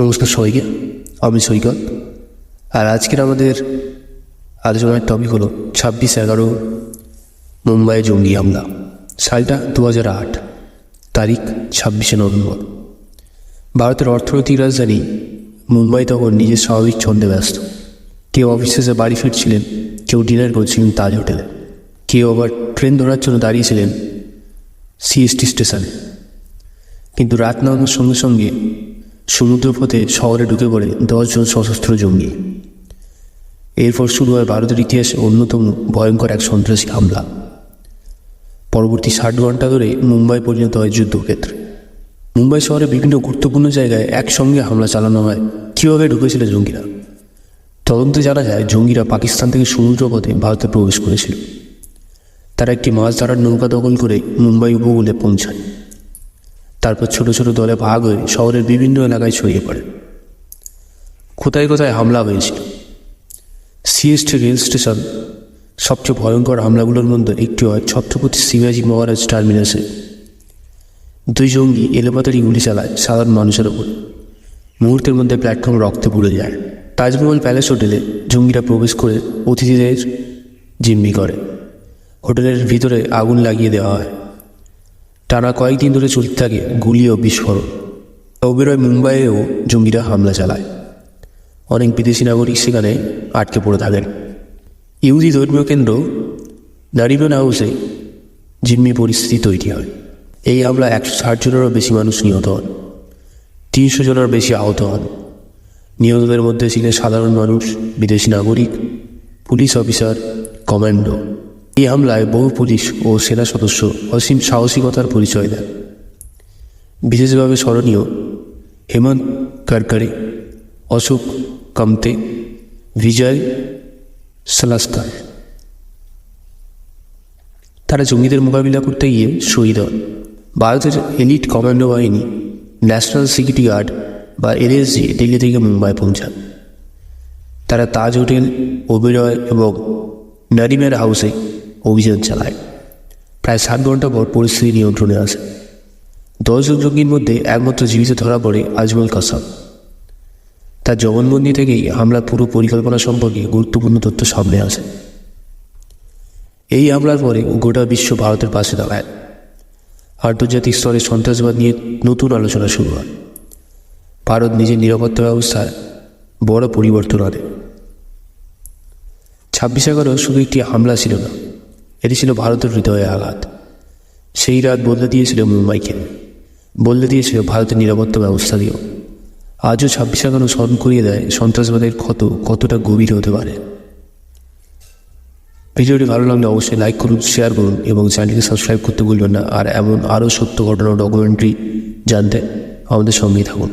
নমস্কার সবাইকে, আমি সৈকত। আর আজকের আমাদের আলোচনার টপিক হলো 26/11 মুম্বাই জঙ্গি হামলা। সালটা 2008, তারিখ 26শে নভেম্বর। ভারতের অর্থনৈতিক রাজধানী মুম্বাই তখন নিজের স্বাভাবিক ছন্দে ব্যস্ত। কেউ অফিসে বাড়ি ফিরছিলেন, কেউ ডিনার করছিলেন তাজ হোটেলে, কেউ আবার ট্রেন ধরার জন্য দাঁড়িয়েছিলেন সিএসটি স্টেশনে। কিন্তু রাত নামানোর সঙ্গে সঙ্গে সমুদ্রপথে শহরে ঢুকে পড়ে 10 জন সশস্ত্র জঙ্গি। এরপর শুরু হয় ভারতের ইতিহাসে অন্যতম ভয়ঙ্কর এক সন্ত্রাসী হামলা। পরবর্তী 60 ঘন্টা ধরে মুম্বাই পরিণত হয় যুদ্ধক্ষেত্রে। মুম্বাই শহরে বিভিন্ন গুরুত্বপূর্ণ জায়গায় একসঙ্গে হামলা চালানো হয়। কীভাবে ঢুকেছিল জঙ্গিরা? তদন্তে জানা যায়, জঙ্গিরা পাকিস্তান থেকে সমুদ্রপথে ভারতে প্রবেশ করেছিল। তারা একটি মাছ ধরার নৌকা দখল করে মুম্বাই উপকূলে পৌঁছায়। তারপর ছোট ছোট দলে ভাগ হয়ে শহরের বিভিন্ন এলাকায় ছড়িয়ে পড়ে। কোথায় কোথায় হামলা হয়েছিল? সিএসটি রেল স্টেশন সবচেয়ে ভয়ঙ্কর হামলাগুলোর মধ্যে একটি হয় ছত্রপতি শিবাজি মহারাজ টার্মিনাসে। 2 জঙ্গি এলোপাতাড়ি গুলি চালায় সাধারণ মানুষের ওপর। মুহূর্তের মধ্যে প্ল্যাটফর্ম রক্তে পুড়ে যায়। তাজমহল প্যালেস হোটেলে জঙ্গিরা প্রবেশ করে অতিথিদের জিম্মি করে। হোটেলের ভিতরে আগুন লাগিয়ে দেওয়া হয়। টানা কয়েকদিন ধরে চলতে থাকে গুলি ও বিস্ফোরণ। অবিরয় মুম্বাইয়েও জঙ্গিরা হামলা চালায়। অনেক বিদেশি নাগরিক সেখানে আটকে পড়ে থাকেন। ইহুদি ধর্মীয় কেন্দ্র নারিম্যান হাউসে জিম্মি পরিস্থিতি তৈরি হয়। এই হামলা 160 জনেরও বেশি মানুষ নিহত হন, 300 জনের বেশি আহত হন। নিহতদের মধ্যে ছিলেন সাধারণ মানুষ, বিদেশি নাগরিক, পুলিশ অফিসার, কমান্ডো। এই হামলায় বহু পুলিশ ও সেনা সদস্য অসীম সাহসিকতার পরিচয় দেন। বিশেষভাবে স্মরণীয় হেমন্ত কারকারে, অশোক কামতে, বিজয় সালাস্কার। তারা জঙ্গিদের মোকাবিলা করতে গিয়ে শহীদ হন। ভারতের এলিট কমান্ডো বাহিনী ন্যাশনাল সিকিউরিটি গার্ড বা এনএসজি দিল্লি থেকে মুম্বাই পৌঁছান। তারা তাজ হোটেল, ওবেরয় এবং নারিম্যান হাউসে অভিযান চালায়। প্রায় 7 ঘন্টা পর পরিস্থিতি নিয়ন্ত্রণে আসে। 10 জন জঙ্গির মধ্যে একমাত্র জীবিত ধরা পড়ে আজমল কাসাম। তার জবানবন্দি থেকেই হামলার পুরো পরিকল্পনা সম্পর্কে গুরুত্বপূর্ণ তথ্য সামনে আসে। এই হামলার পরে গোটা বিশ্ব ভারতের পাশে দাঁড়ায়। আন্তর্জাতিক স্তরে সন্ত্রাসবাদ নিয়ে নতুন আলোচনা শুরু হয়। ভারত নিজের নিরাপত্তা ব্যবস্থায় বড় পরিবর্তন আনে। 26/11 শুধু একটি হামলা ছিল না, এটি ছিল ভারতের হৃদয়ে আঘাত। সেই রাত বদলে দিয়েছিল মুম্বাইকে, বদলে দিয়েছিল ভারতের নিরাপত্তা ব্যবস্থা দিয়েও। আজও 26/11 স্মরণ করিয়ে দেয় সন্ত্রাসবাদের ক্ষত কতটা গভীর হতে পারে। ভিডিওটি ভালো লাগলে অবশ্যই লাইক করুন, শেয়ার করুন এবং চ্যানেলকে সাবস্ক্রাইব করতে ভুলবেন না। আর এমন আরও সত্য ঘটনা ডকুমেন্টারি জানতে আমাদের সঙ্গেই থাকুন।